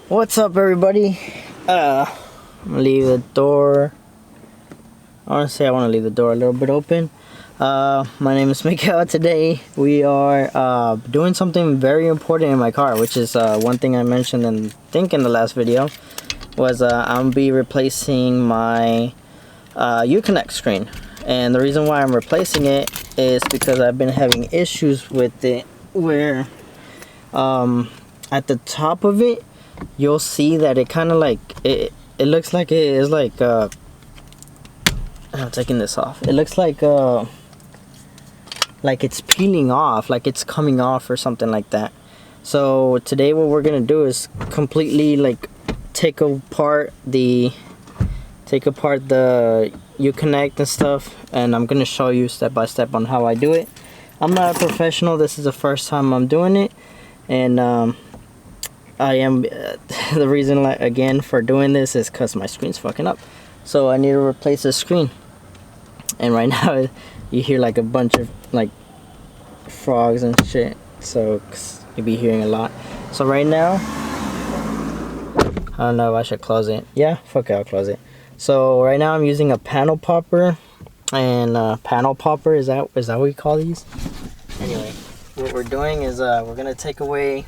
What's up, everybody? I'm gonna leave the door. Honestly, I want to leave the door a little bit open. My name is Miguel. Today we are doing something very important in my car, which is one thing I mentioned in the last video was I'm gonna be replacing my Uconnect screen. And the reason why I'm replacing it is because I've been having issues with it where at the top of it you'll see that it kind of like it looks like it is like I'm taking this off. It looks like it's peeling off, like it's coming off or something like that. So today what we're gonna do is completely like take apart the Uconnect and stuff, and I'm gonna show you step by step on how I do it. I'm not a professional. This is the first time I'm doing it, and I am the reason again for doing this is because my screen's fucking up, so I need to replace the screen. And right now you hear like a bunch of like frogs and shit, so you'll be hearing a lot. So right now I don't know if I should close it. Yeah, fuck it, I'll close it. So right now I'm using a panel popper, and panel popper, is that what we call these? Anyway, what we're doing is we're gonna take away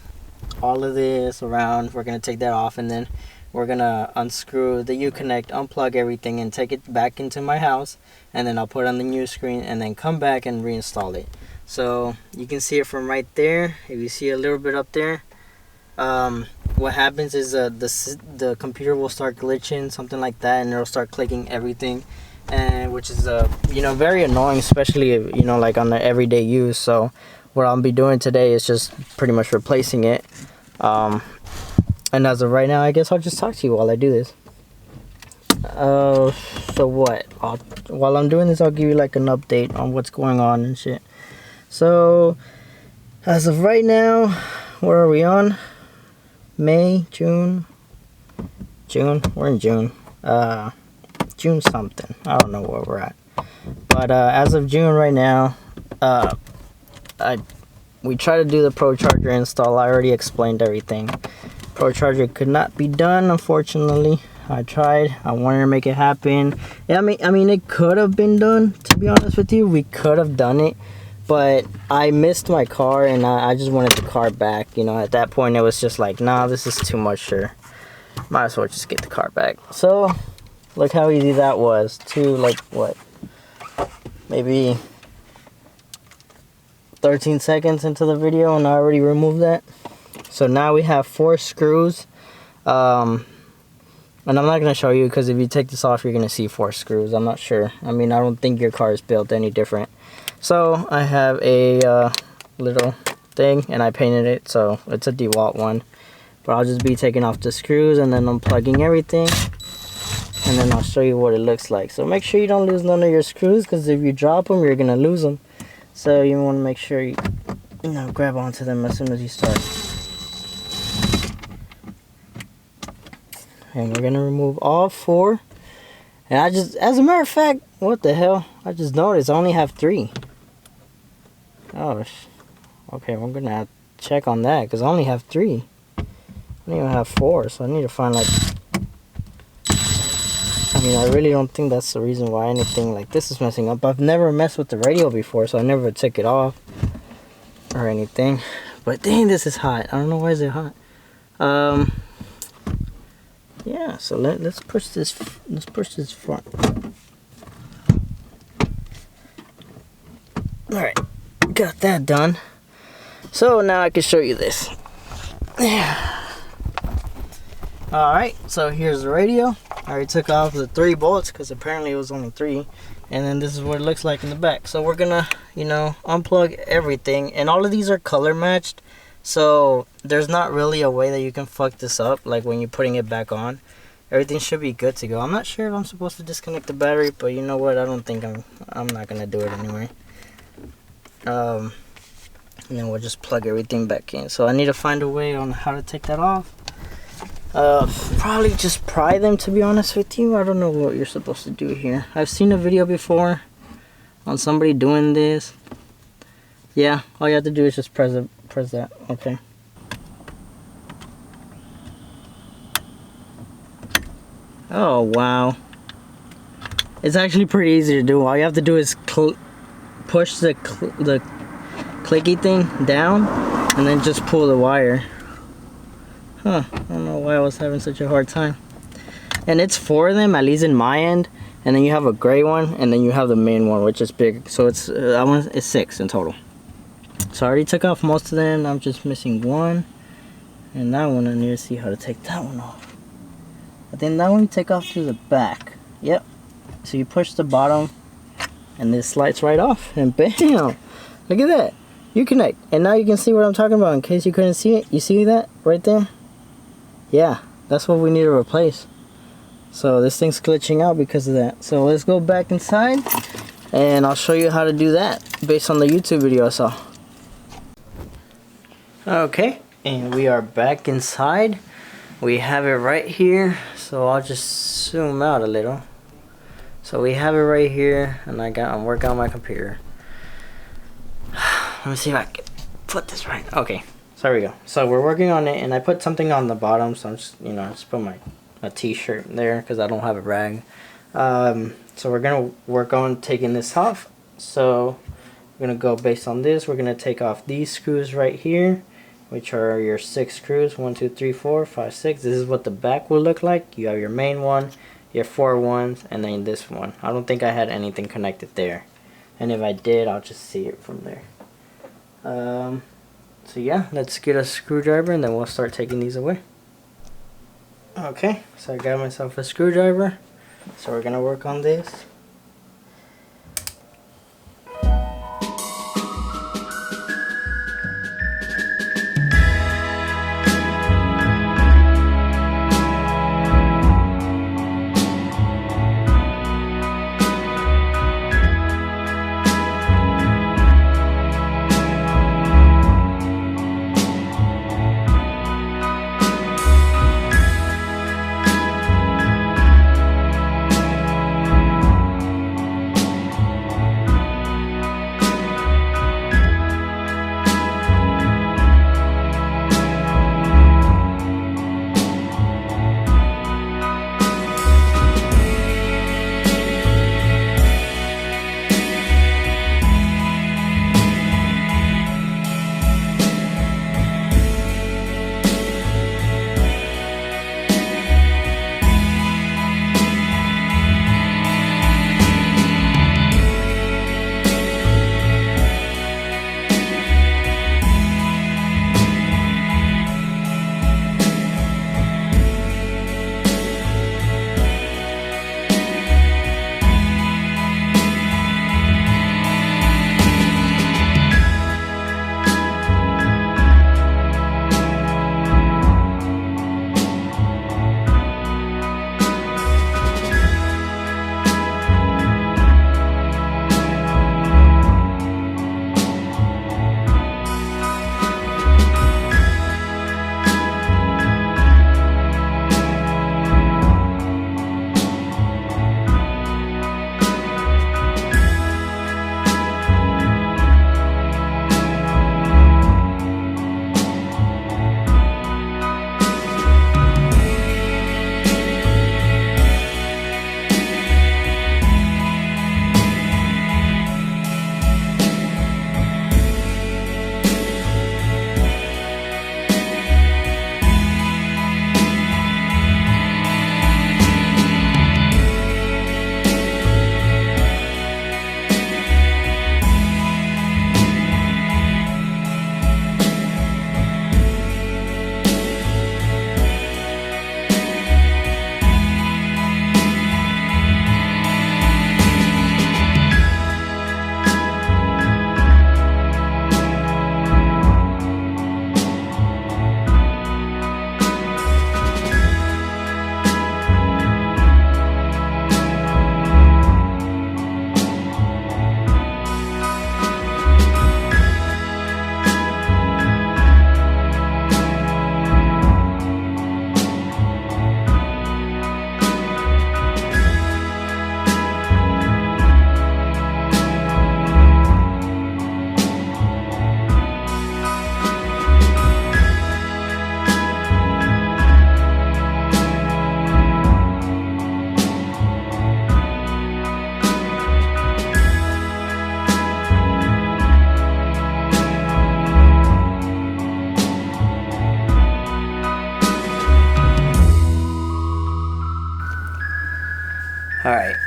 all of this around. We're gonna take that off, and then we're gonna unscrew the Uconnect, unplug everything, and take it back into my house, and then I'll put on the new screen and then come back and reinstall it. So you can see it from right there. If you see a little bit up there, what happens is the computer will start glitching, something like that, and it'll start clicking everything, and which is very annoying, especially if, like on the everyday use. So what I'll be doing today is just pretty much replacing it. And as of right now, I guess I'll just talk to you while I do this. So what? While I'm doing this, I'll give you like an update on what's going on and shit. So as of right now, where are we on? May, June. We're in June. June something. I don't know where we're at. But as of June right now, we try to do the Pro Charger install. I already explained everything. Pro Charger could not be done, unfortunately. I tried. I wanted to make it happen. I mean, it could have been done. To be honest with you, we could have done it, but I missed my car, and I just wanted the car back. At that point, it was just like, nah, this is too much. Sure, might as well just get the car back. So, look how easy that was. Maybe 13 seconds into the video, and I already removed that. So now we have 4 screws, and I'm not going to show you because if you take this off, you're going to see 4 screws. I'm not sure. I mean, I don't think your car is built any different. So I have a little thing, and I painted it, so it's a DeWalt one. But I'll just be taking off the screws and then unplugging everything, and then I'll show you what it looks like. So make sure you don't lose none of your screws, because if you drop them, you're going to lose them. So you want to make sure you grab onto them as soon as you start. And we're gonna remove all 4. And as a matter of fact, what the hell? I just noticed I only have 3. Oh, okay. We're gonna have to check on that because I only have 3. I don't even have 4, so I need to find I really don't think that's the reason why anything like this is messing up. I've never messed with the radio before, so I never took it off or anything. But dang, this is hot. I don't know why is it hot. Yeah, so let's push this front. Alright, got that done. So now I can show you this. Yeah. Alright, so here's the radio. I already took off the 3 bolts because apparently it was only 3. And then this is what it looks like in the back. So we're gonna, unplug everything. And all of these are color matched. So there's not really a way that you can fuck this up, like when you're putting it back on. Everything should be good to go. I'm not sure if I'm supposed to disconnect the battery, but you know what? I don't think I'm not gonna do it anyway. And then we'll just plug everything back in. So I need to find a way on how to take that off. Probably just pry them, to be honest with you. I don't know what you're supposed to do here. I've seen a video before on somebody doing this. Yeah, all you have to do is just press that. Okay. Oh wow. It's actually pretty easy to do. All you have to do is push the clicky thing down and then just pull the wire. Huh, I don't know why I was having such a hard time. And it's 4 of them, at least in my end. And then you have a gray one, and then you have the main one, which is big. So it's it's 6 in total. So I already took off most of them. I'm just missing one. And that one, I need to see how to take that one off. I think that one you take off to the back. Yep. So you push the bottom, and this slides right off. And bam! Look at that. Uconnect. And now you can see what I'm talking about in case you couldn't see it. You see that right there? Yeah, that's what we need to replace. So this thing's glitching out because of that. So let's go back inside and I'll show you how to do that based on the YouTube video I saw. Okay, and we are back inside. We have it right here. So I'll just zoom out a little. So we have it right here, and I'm working on my computer. Let me see if I can put this right. Okay. So there we go. So we're working on it, and I put something on the bottom, so I'm just, just put a t-shirt there because I don't have a rag. So we're gonna work on taking this off. So we're gonna go based on this. We're gonna take off these screws right here, which are your 6 screws. 1, 2, 3, 4, 5, 6. This is what the back will look like. You have your main one, your 4 ones, and then this one. I don't think I had anything connected there, and if I did, I'll just see it from there. So yeah, let's get a screwdriver and then we'll start taking these away. Okay, so I got myself a screwdriver. So we're gonna work on this.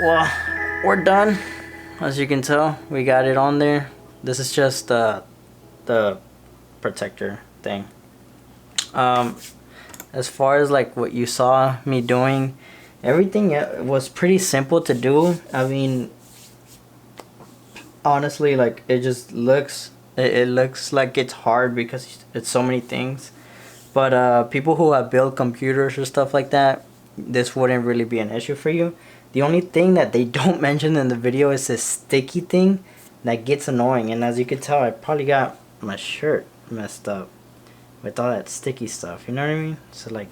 well, we're done. As you can tell, we got it on there. This is just the protector thing. As far as like what you saw me doing, everything was pretty simple to do. I mean, honestly, like it just looks it looks like it's hard because it's so many things. But people who have built computers or stuff like that, this wouldn't really be an issue for you. The only thing that they don't mention in the video is this sticky thing that gets annoying. And as you can tell, I probably got my shirt messed up with all that sticky stuff, you know what I mean? So like,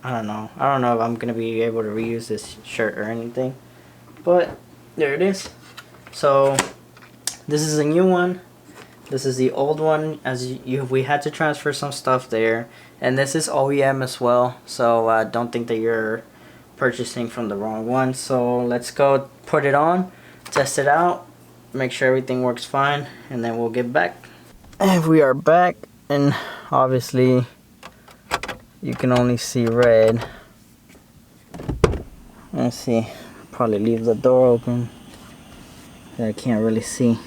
I don't know if I'm gonna be able to reuse this shirt or anything, but there it is. So this is a new one, this is the old one. As we had to transfer some stuff there, and this is OEM as well, so don't think that you're purchasing from the wrong one. So let's go put it on, test it out, make sure everything works fine, and then we'll get back. And we are back, and obviously you can only see red. Let's see, probably leave the door open, I can't really see.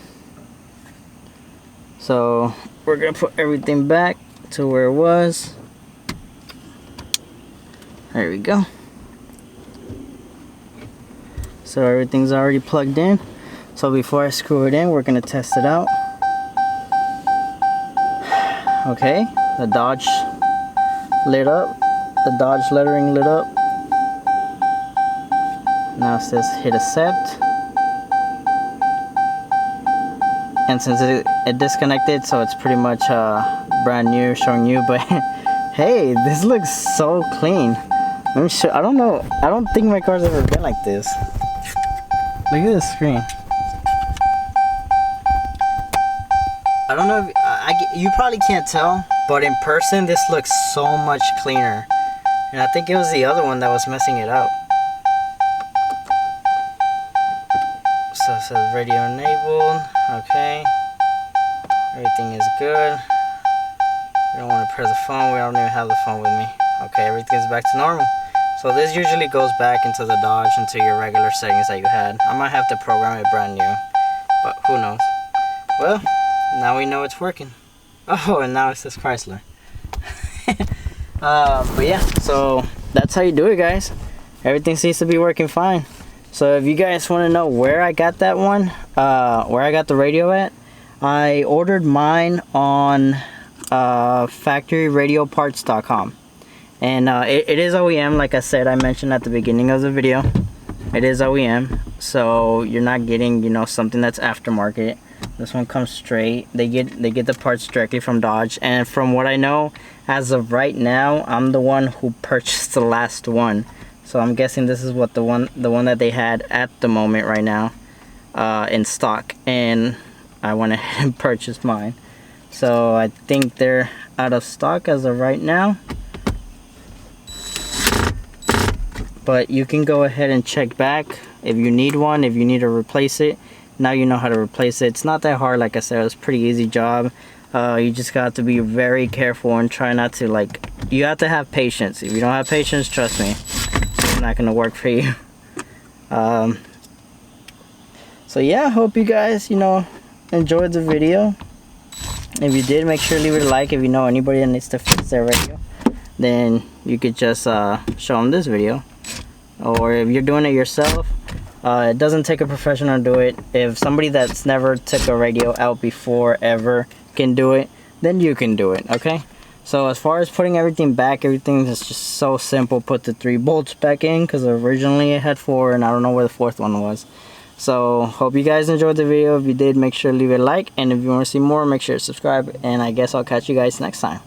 So we're gonna put everything back to where it was. There we go. So everything's already plugged in. So before I screw it in, we're gonna test it out. Okay, the Dodge lit up. The Dodge lettering lit up. Now it says hit accept. And since it disconnected, so it's pretty much brand new, showing you. But hey, this looks so clean. Let me show. I don't know. I don't think my car's ever been like this. Look at this screen. I don't know if you probably can't tell, but in person this looks so much cleaner. And I think it was the other one that was messing it up. So it says radio enabled. Okay. Everything is good. We don't want to press the phone. We don't even have the phone with me. Okay, everything's back to normal. So this usually goes back into the Dodge, into your regular settings that you had. I might have to program it brand new, but who knows. Well, now we know it's working. Oh, and now it says Chrysler. But yeah, so that's how you do it, guys. Everything seems to be working fine. So if you guys want to know where I got that one, where I got the radio at, I ordered mine on factoryradioparts.com. And it is OEM, like I said, I mentioned at the beginning of the video. It is OEM, so you're not getting, you know, something that's aftermarket. This one comes straight. They get the parts directly from Dodge. And from what I know, as of right now, I'm the one who purchased the last one. So I'm guessing this is what the one that they had at the moment right now in stock, and I went ahead and purchased mine. So I think they're out of stock as of right now. But you can go ahead and check back if you need one, if you need to replace it. Now you know how to replace it. It's not that hard, like I said, it's a pretty easy job. You just got to be very careful and try not to, like, you have to have patience. If you don't have patience, trust me, it's not gonna work for you. So yeah, I hope you guys, you know, enjoyed the video. If you did, make sure to leave it a like. If you know anybody that needs to fix their radio, then you could just show them this video. Or if you're doing it yourself, it doesn't take a professional to do it. If somebody that's never took a radio out before ever can do it, then you can do it, okay? So as far as putting everything back, everything is just so simple. Put the 3 bolts back in, because originally it had 4 and I don't know where the 4th one was. So hope you guys enjoyed the video. If you did, make sure to leave a like, and if you want to see more, make sure to subscribe, and I guess I'll catch you guys next time.